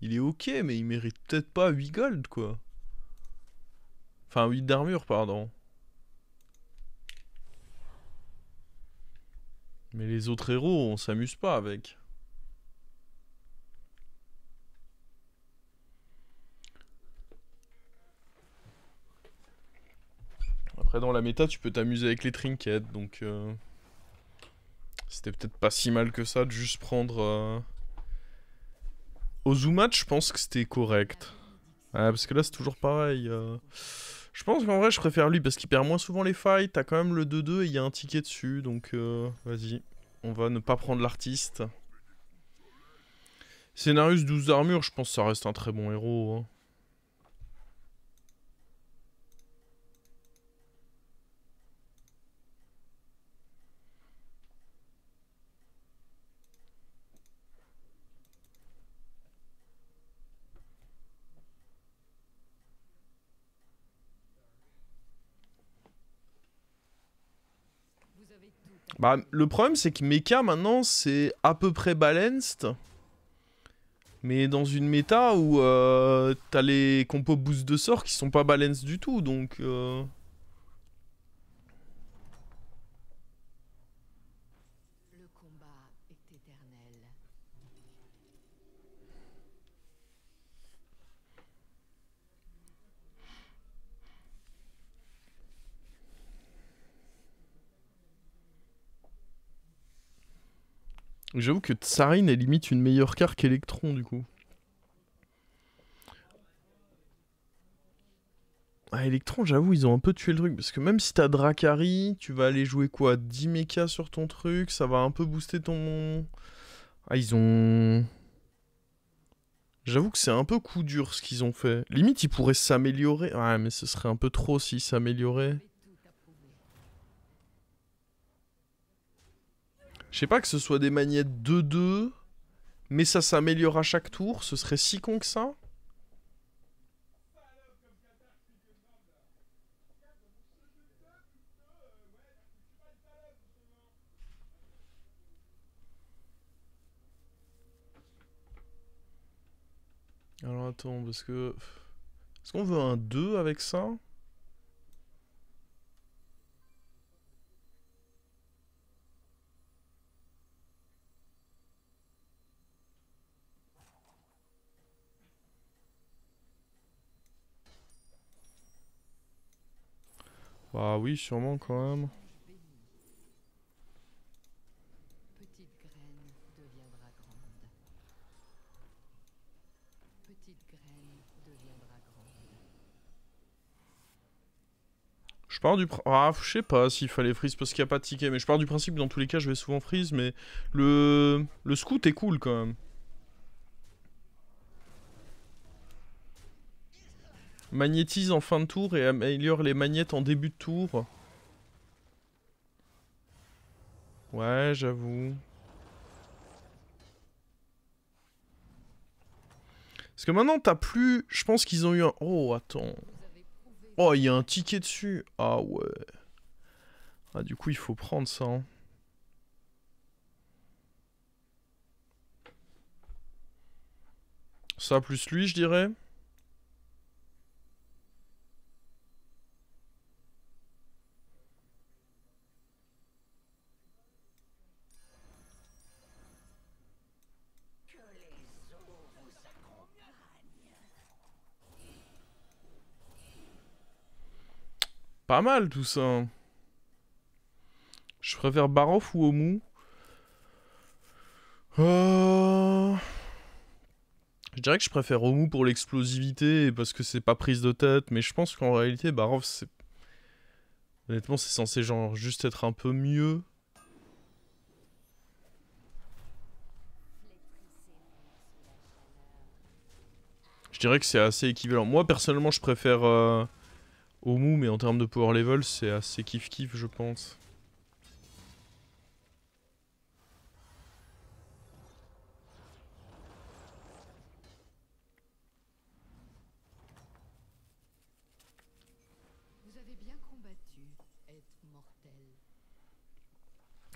Il est ok, mais il mérite peut-être pas 8 gold, quoi. Enfin, 8 d'armure, pardon. Mais les autres héros, on s'amuse pas avec. Après, dans la méta, tu peux t'amuser avec les trinkets, donc... C'était peut-être pas si mal que ça de juste prendre... Ozumatch, je pense que c'était correct. Parce que là, c'est toujours pareil. Je pense qu'en vrai, je préfère lui parce qu'il perd moins souvent les fights. T'as quand même le 2-2 et il y a un ticket dessus. Donc, vas-y. On va ne pas prendre l'artiste. Scénarius 12 d'armure, je pense que ça reste un très bon héros. Hein. Bah, le problème, c'est que Mecha, maintenant, c'est à peu près balanced. Mais dans une méta où t'as les compos boost de sort qui sont pas balanced du tout, donc... Le combat est éternel. J'avoue que Tsarine est limite une meilleure carte qu'Electron, du coup. Ah, Electron, j'avoue, ils ont un peu tué le truc. Parce que même si t'as Dracari, tu vas aller jouer quoi 10 mechas sur ton truc, ça va un peu booster ton... Ah, ils ont... J'avoue que c'est un peu coup dur ce qu'ils ont fait. Limite, ils pourraient s'améliorer. Ouais, mais ce serait un peu trop s'ils s'amélioraient. Je sais pas que ce soit des magnettes 2-2, mais ça s'améliore à chaque tour. Ce serait si con que ça. Alors attends, parce que... Est-ce qu'on veut un 2 avec ça? Bah oui, sûrement quand même. Petite graine deviendra grande. Petite graine deviendra grande. Je pars du... Ah, je sais pas s'il fallait freeze parce qu'il n'y a pas de ticket, mais je pars du principe que dans tous les cas, je vais souvent freeze, mais... Le scout est cool quand même. Magnétise en fin de tour et améliore les magnettes en début de tour. Ouais, j'avoue. Parce que maintenant, t'as plus... Je pense qu'ils ont eu un... Oh, attends. Oh, il y a un ticket dessus. Ah ouais. Ah, du coup, il faut prendre ça. Hein. Ça plus lui, je dirais. Pas mal tout ça. Je préfère Barof ou Omu. Je dirais que je préfère Omu pour l'explosivité et parce que c'est pas prise de tête, mais je pense qu'en réalité, Barof, c'est... Honnêtement, c'est censé genre juste être un peu mieux. Je dirais que c'est assez équivalent. Moi, personnellement, je préfère Omu, mais en termes de power level, c'est assez kiff-kiff, je pense. Vous avez bien combattu, être mortel.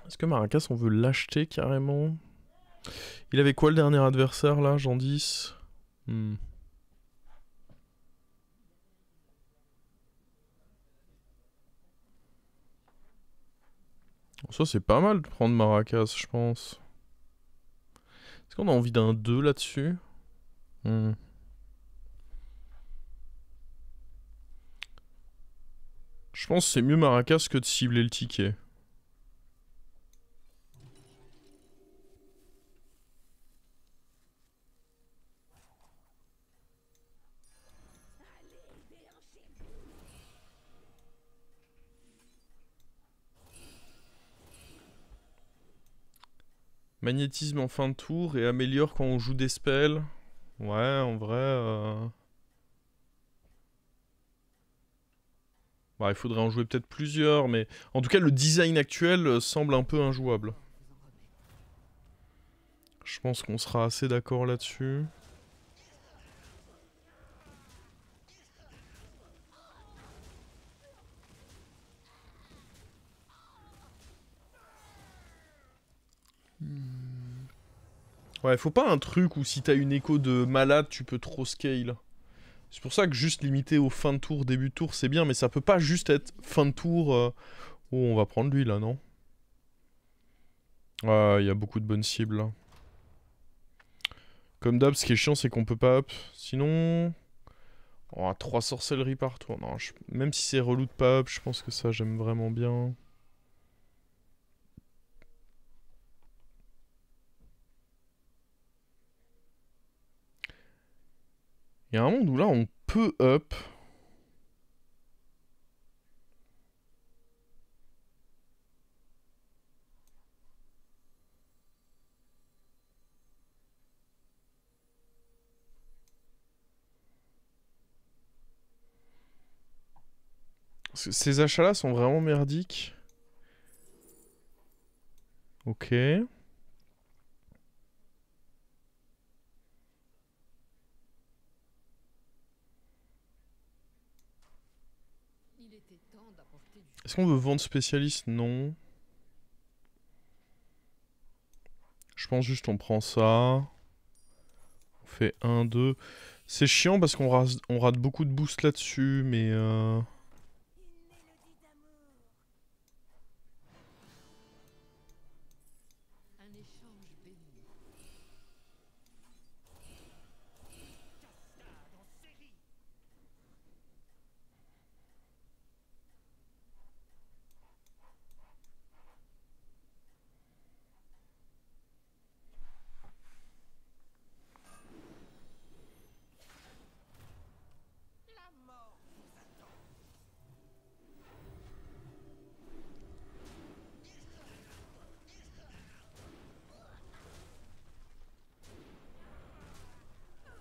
Est-ce que Maracas, on veut l'acheter carrément? Il avait quoi le dernier adversaire là, Jean 10? Hmm. Ça c'est pas mal de prendre Maracas, je pense. Est-ce qu'on a envie d'un 2 là-dessus? Hmm. Je pense que c'est mieux Maracas que de cibler le ticket. Magnétisme en fin de tour et améliore quand on joue des spells. Ouais, en vrai... Bah, il faudrait en jouer peut-être plusieurs, mais... En tout cas, le design actuel semble un peu injouable. Je pense qu'on sera assez d'accord là-dessus. Ouais, faut pas un truc où si t'as une écho de malade, tu peux trop scale. C'est pour ça que juste limiter au fin de tour, début de tour, c'est bien, mais ça peut pas juste être fin de tour... Oh, on va prendre lui, là, non? Ouais, il y a beaucoup de bonnes cibles, là. Comme d'hab, ce qui est chiant, c'est qu'on peut pas up. Sinon... Oh, 3 sorcelleries par tour. Non, même si c'est relou de pas up, je pense que ça, j'aime vraiment bien. Il y a un monde où là, on peut up. Ces achats-là sont vraiment merdiques. Ok. Est-ce qu'on veut vendre spécialiste? Non. Je pense juste on prend ça. On fait 1, 2. C'est chiant parce qu'on rate beaucoup de boost là-dessus, mais...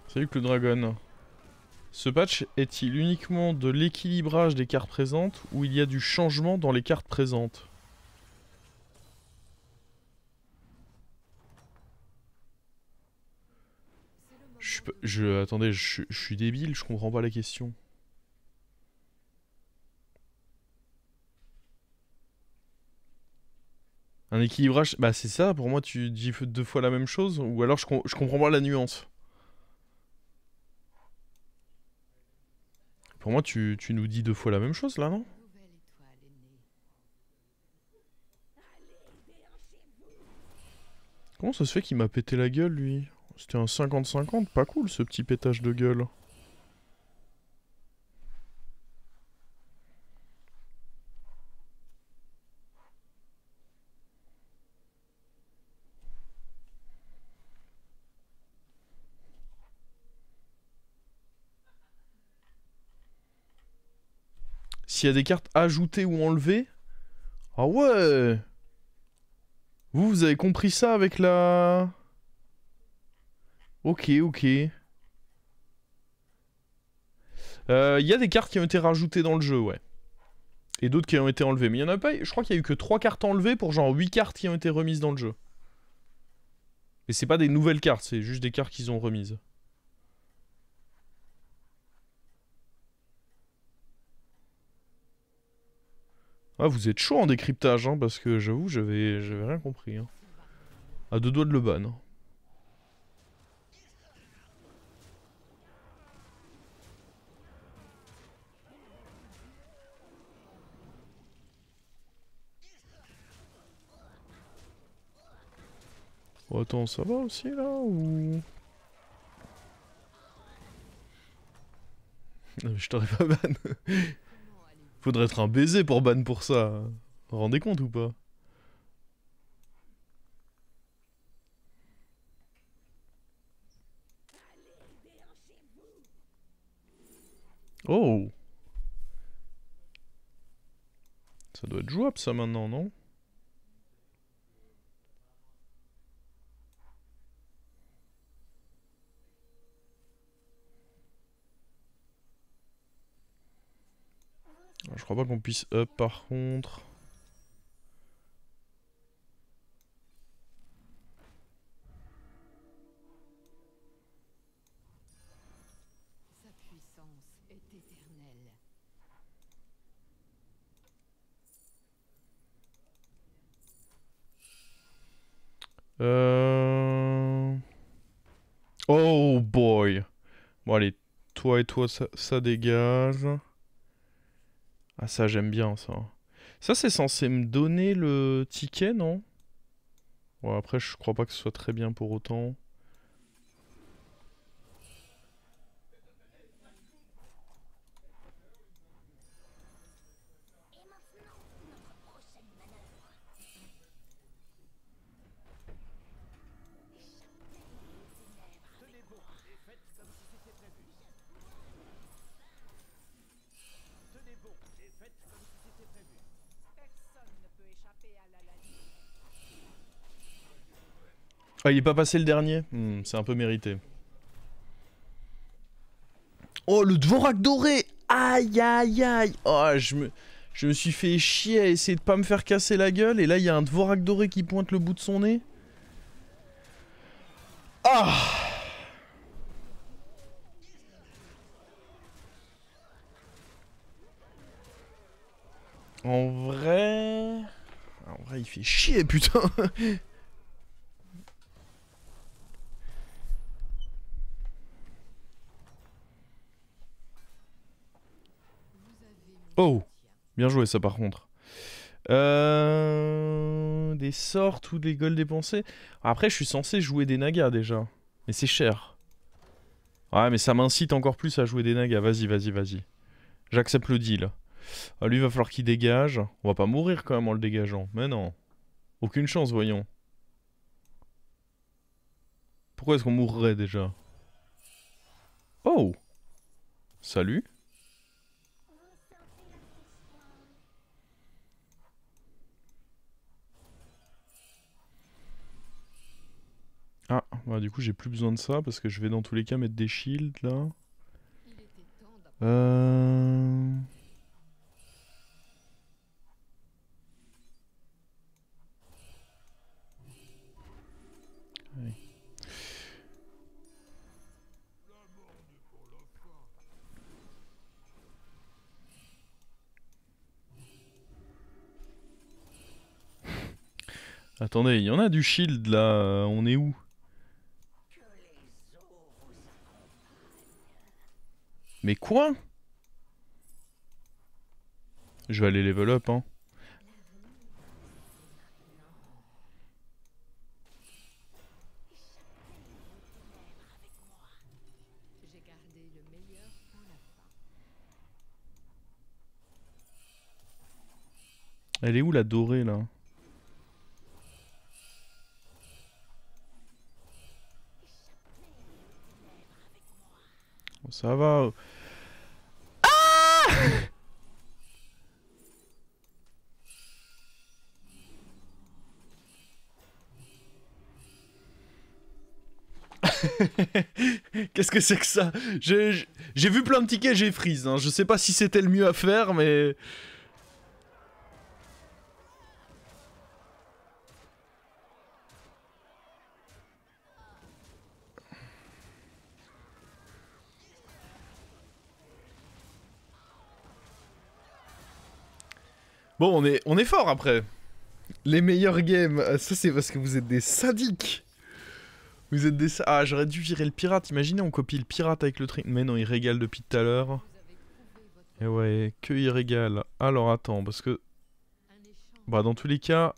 Salut que le dragon. Ce patch est-il uniquement de l'équilibrage des cartes présentes ou il y a du changement dans les cartes présentes? Attendez, je suis débile, je comprends pas la question. Un équilibrage, bah c'est ça, pour moi tu dis 2 fois la même chose, ou alors je comprends pas la nuance. Pour moi tu nous dis 2 fois la même chose là, non? Comment ça se fait qu'il m'a pété la gueule lui? C'était un 50-50, pas cool ce petit pétage de gueule. S'il y a des cartes ajoutées ou enlevées... Ah ouais! Vous avez compris ça avec la... Ok, ok. Il y a des cartes qui ont été rajoutées dans le jeu, ouais. Et d'autres qui ont été enlevées. Mais il y en a pas... Je crois qu'il y a eu que 3 cartes enlevées pour genre 8 cartes qui ont été remises dans le jeu. Et c'est pas des nouvelles cartes, c'est juste des cartes qu'ils ont remises. Ah, vous êtes chaud en décryptage, hein, parce que j'avoue, j'avais rien compris. Hein. À 2 doigts de le ban. Oh, attends, ça va aussi là ou... Non, mais je t'aurais pas ban. Comment allez-vous? Faudrait être un baiser pour ban pour ça. Vous vous rendez compte ou pas? Oh! Ça doit être jouable ça maintenant, non? Je crois pas qu'on puisse up par contre. Sa puissance est éternelle. Euh... Oh boy! Bon allez, toi et toi ça dégage. Ah ça j'aime bien ça. Ça c'est censé me donner le ticket, non? Ouais, après je crois pas que ce soit très bien pour autant. Ah, il est pas passé le dernier? C'est un peu mérité. Oh, le Dvorak doré! Aïe, aïe, aïe! Oh, je me suis fait chier à essayer de pas me faire casser la gueule, et là, il y a un Dvorak doré qui pointe le bout de son nez. Ah! En vrai... En vrai, il fait chier, putain! Vous avez mon Oh! soutien. Bien joué, ça, par contre. Des sorts ou des golds dépensés. Après, je suis censé jouer des nagas, déjà. Mais c'est cher. Ouais, mais ça m'incite encore plus à jouer des nagas. Vas-y, vas-y, vas-y. J'accepte le deal. Ah, lui, il va falloir qu'il dégage. On va pas mourir, quand même, en le dégageant. Mais non. Aucune chance, voyons. Pourquoi est-ce qu'on mourrait, déjà? Oh! Salut. Ah, bah du coup j'ai plus besoin de ça parce que je vais dans tous les cas mettre des shields là. Il était temps d'apprendre. Euh... ouais. Attendez, il y en a du shield là, on est où? Mais quoi? Je vais aller level up hein. J'ai gardé le meilleur pour la fin. Elle est où la dorée là? Bon, ça va. Qu'est-ce que c'est que ça? J'ai vu plein de tickets, j'ai freeze. Hein. Je sais pas si c'était le mieux à faire, mais... Bon, on est fort après. Les meilleurs games, ça c'est parce que vous êtes des sadiques. Vous êtes des... Ah, j'aurais dû virer le pirate. Imaginez, on copie le pirate avec le train. Mais non, il régale depuis tout à l'heure. Vous avez prouvé votre Et ouais, que il régale. Alors attends, parce que... un échange. Bah dans tous les cas...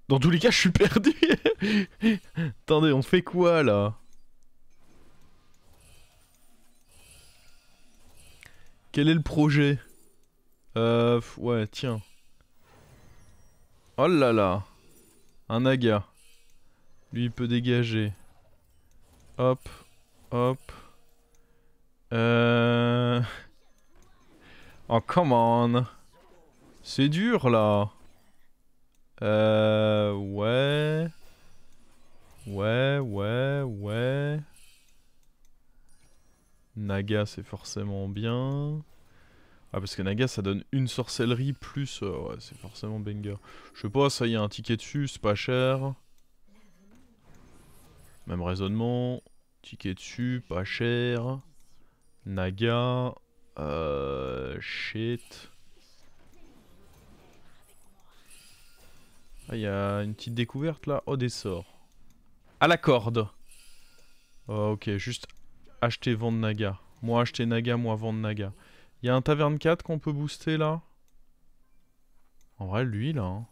Dans tous les cas, je suis perdu. Attendez, on fait quoi là? Quel est le projet? Ouais, tiens. Oh là là. Un naga. Lui, il peut dégager. Hop, hop. Oh, come on. C'est dur là. Ouais. Ouais. Naga, c'est forcément bien. Ah, parce que Naga, ça donne une sorcellerie plus... ouais, c'est forcément banger. Je sais pas, ça y a un ticket dessus, c'est pas cher. Même raisonnement. Ticket dessus, pas cher. Naga. Shit. Ah, il y a une petite découverte là. Oh, des sorts. À la corde. Oh, ok, juste acheter, vendre Naga. Moi acheter Naga, moi vendre Naga. Il y a un taverne 4 qu'on peut booster là. En vrai, lui là. Hein.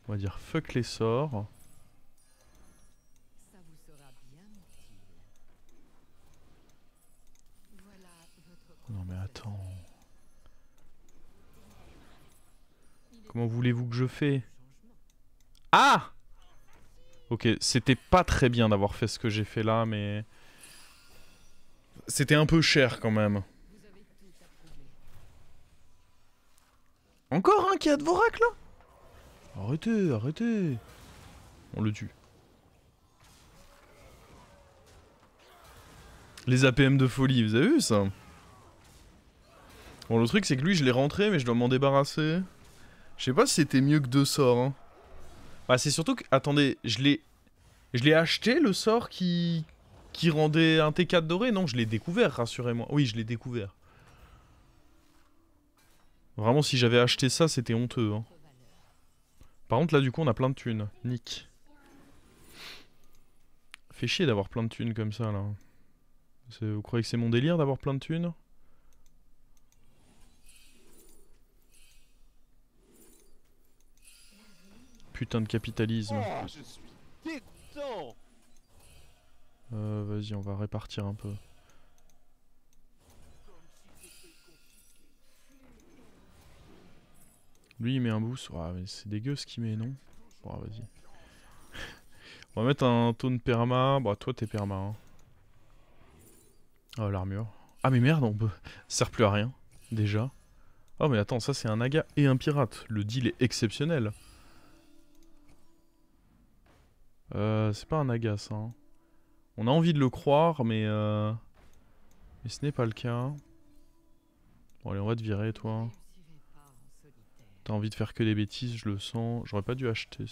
On va dire fuck les sorts. Ça vous sera bien utile. Voilà votre Non mais proposition. attends. Il est Comment voulez-vous que je fais? changement. Ah! Ok, c'était pas très bien d'avoir fait ce que j'ai fait là, mais... C'était un peu cher quand même. Vous avez tout approuvé. Encore un qui a Dvorak là? Arrêtez, arrêtez. On le tue. Les APM de folie, vous avez vu ça? Bon, le truc c'est que lui je l'ai rentré mais je dois m'en débarrasser. Je sais pas si c'était mieux que deux sorts. Hein. Bah c'est surtout que... Attendez, je l'ai acheté le sort qui rendait un T4 doré? Non, je l'ai découvert, rassurez-moi. Oui, je l'ai découvert. Vraiment, si j'avais acheté ça, c'était honteux. Hein. Votre valeur. Par contre, là, du coup, on a plein de thunes. Nick. Fait chier d'avoir plein de thunes comme ça, là. Vous croyez que c'est mon délire d'avoir plein de thunes? Putain de capitalisme. Oh, je suis dégoûtant. Vas-y, on va répartir un peu. Lui, il met un boost. Ouais, mais c'est dégueu ce qu'il met, non? Bon, vas-y. On va mettre un taunt perma. Bon, toi, t'es perma. Hein. Oh, l'armure. Ah, mais merde, on peut... Ça sert plus à rien. Déjà. Oh, mais attends, ça, c'est un naga et un pirate. Le deal est exceptionnel. C'est pas un naga, ça. Hein. On a envie de le croire, mais ce n'est pas le cas. Bon, allez, on va te virer, toi. Réussirez pas en solitaire. T'as envie de faire que des bêtises, je le sens. J'aurais pas dû acheter.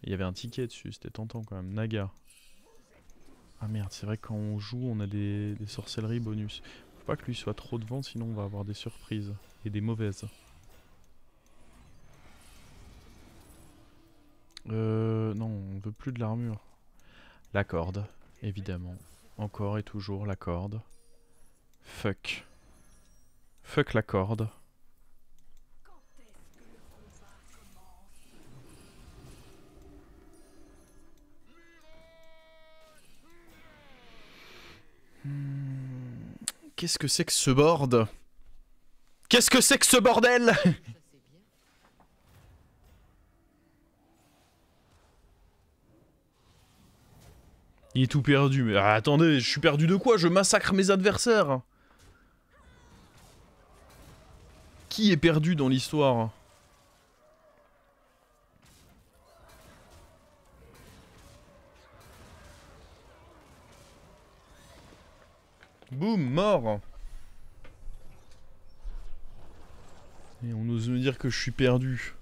Il y avait un ticket dessus, c'était tentant quand même. Naga. Ah merde, c'est vrai que quand on joue, on a des sorcelleries bonus. Faut pas que lui soit trop devant, sinon on va avoir des surprises. Et des mauvaises. Non, on veut plus de l'armure. La corde, évidemment. Encore et toujours la corde. Fuck. Fuck la corde. Qu'est-ce que c'est que ce board? Qu'est-ce que c'est que ce bordel? Ça c'est bien. Il est tout perdu, mais attendez, je suis perdu de quoi? Je massacre mes adversaires. Qui est perdu dans l'histoire? Boum, mort. Et on ose me dire que je suis perdu.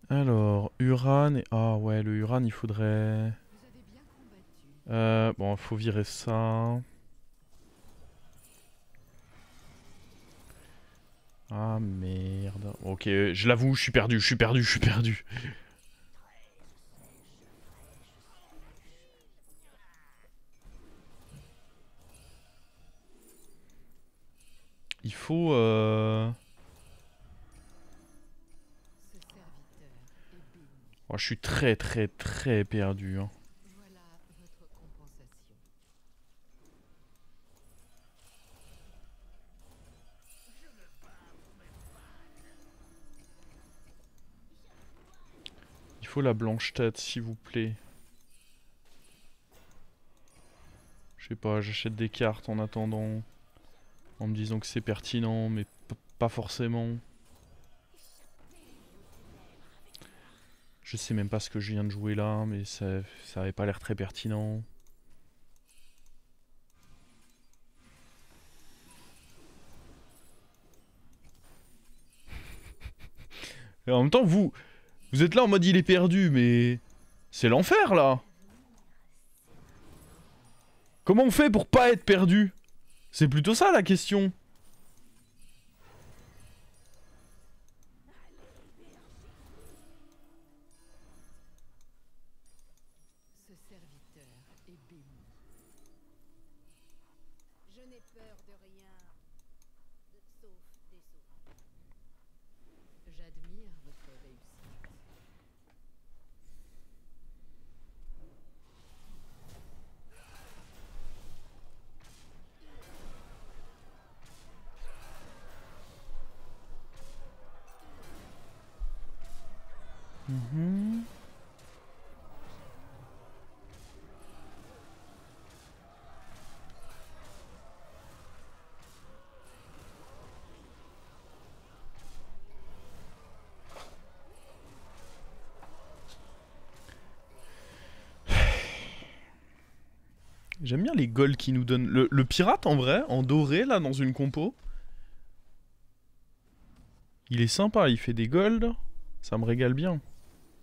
Alors, Uran et... Ah ouais, le Uran, il faudrait... Vous avez bien combattu. Bon, faut virer ça. Ah merde. Ok, je l'avoue, je suis perdu, je suis perdu, je suis perdu. Il faut... Ce serviteur Oh, je suis très très très perdu. Hein. Voilà votre compensation. Il faut la blanche tête, s'il vous plaît. Je sais pas, j'achète des cartes en attendant. En me disant que c'est pertinent, mais pas forcément. Je sais même pas ce que je viens de jouer là, mais ça avait pas l'air très pertinent. Et en même temps, vous êtes là en mode il est perdu, mais c'est l'enfer là. Comment on fait pour pas être perdu? C'est plutôt ça la question. Ce serviteur est béni. Je n'ai peur de rien, sauf des sauts. J'admire votre réussite. Mhm. J'aime bien les golds qui nous donnent. Le pirate en vrai, en doré là dans une compo. Il est sympa, il fait des golds. Ça me régale bien.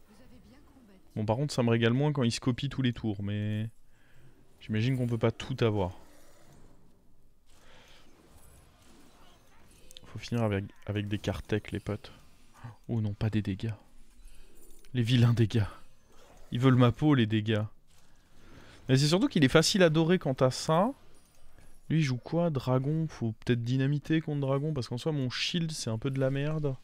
Vous avez bien combattu. Bon par contre ça me régale moins quand il se copie tous les tours, mais... J'imagine qu'on peut pas tout avoir. Faut finir avec des cartes tech les potes. Oh non, pas des dégâts. Les vilains dégâts. Ils veulent ma peau les dégâts. Mais c'est surtout qu'il est facile à dorer quant à ça. Lui il joue quoi? Dragon? Faut peut-être dynamiter contre dragon parce qu'en soi mon shield c'est un peu de la merde.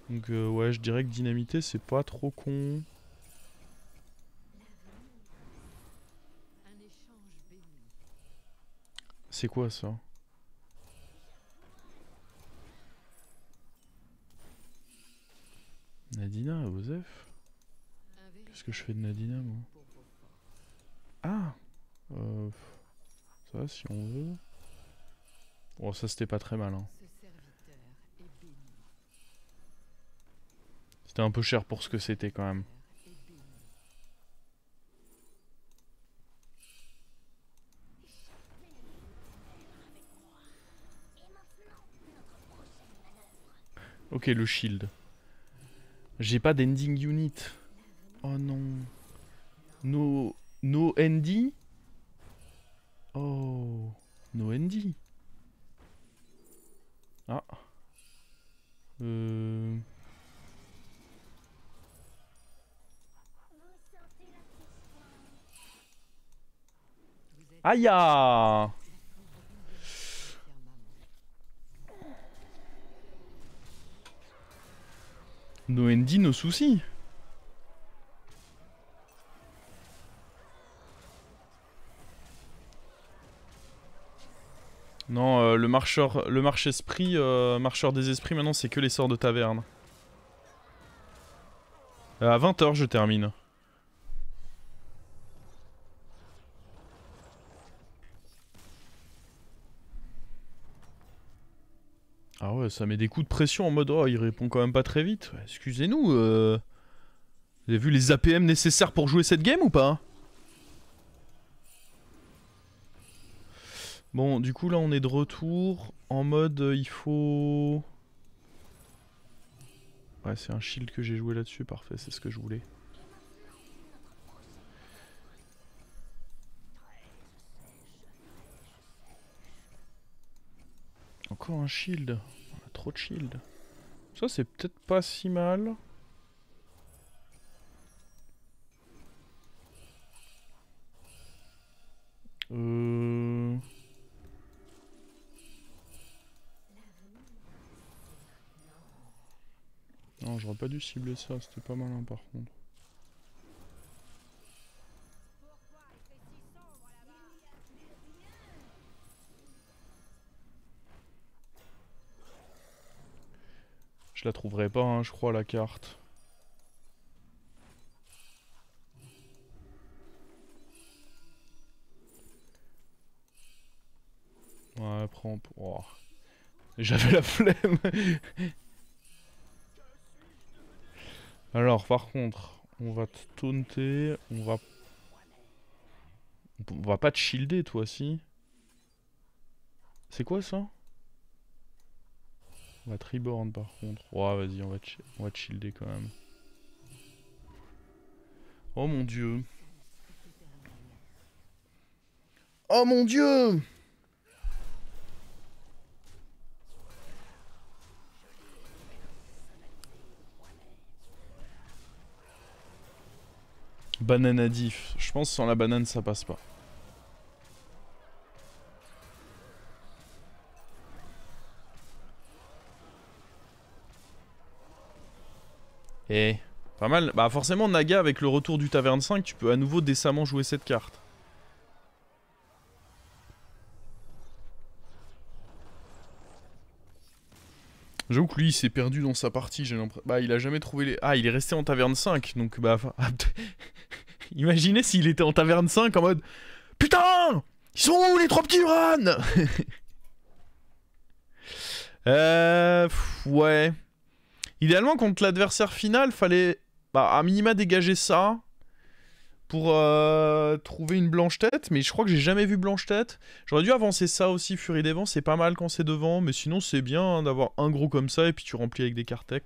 Donc ouais je dirais que dynamiter c'est pas trop con. Un échange béni. C'est quoi ça? Nadina, Osef? Un Qu'est-ce que je fais de Nadina moi? pour vos forces. Ah ça si on veut. Bon ça c'était pas très mal hein. Ce serviteur est béni. C'était un peu cher pour ce que c'était quand même. Est béni. Ok le shield. J'ai pas d'ending unit. Oh non. No ND? Oh. No ND. Ah. Vous êtes Aïe ah. firmament. No ND, nos soucis. Non, le marche-esprit, marcheur des esprits, maintenant c'est que les sorts de taverne. À 20 h je termine. Ah ouais, ça met des coups de pression en mode oh, il répond quand même pas très vite. Ouais, excusez-nous, vous avez vu les APM nécessaires pour jouer cette game ou pas? Bon, du coup là on est de retour en mode il faut... Ouais, c'est un shield que j'ai joué là-dessus, parfait, c'est ce que je voulais. Encore un shield. On a trop de shield. Ça c'est peut-être pas si mal. Non, j'aurais pas dû cibler ça, c'était pas malin par contre. Je la trouverai pas, hein, je crois, la carte. Ouais, prends... Oh. J'avais la flemme. Alors, par contre, on va te taunter, on va pas te shielder, toi, si. C'est quoi, ça? On va te reborn, par contre. Ouais, vas-y, on va te shielder, quand même. Oh, mon Dieu. Oh, mon Dieu! Banane à diff. Je pense que sans la banane, ça passe pas. Eh, pas mal. Bah forcément, Naga, avec le retour du Taverne 5, tu peux à nouveau décemment jouer cette carte. J'avoue que lui, il s'est perdu dans sa partie, j'ai l'impression. Bah, il a jamais trouvé les... Ah, il est resté en Taverne 5, donc bah... Imaginez s'il était en Taverne 5 en mode... Putain! Ils sont où les 3 petits Uran? Ouais. Idéalement, contre l'adversaire final, fallait... Bah, à minima dégager ça... Pour trouver une blanche-tête, mais je crois que j'ai jamais vu blanche-tête. J'aurais dû avancer ça aussi, Furie des Vents, c'est pas mal quand c'est devant, mais sinon c'est bien hein, d'avoir un gros comme ça, et puis tu remplis avec des cartes tech.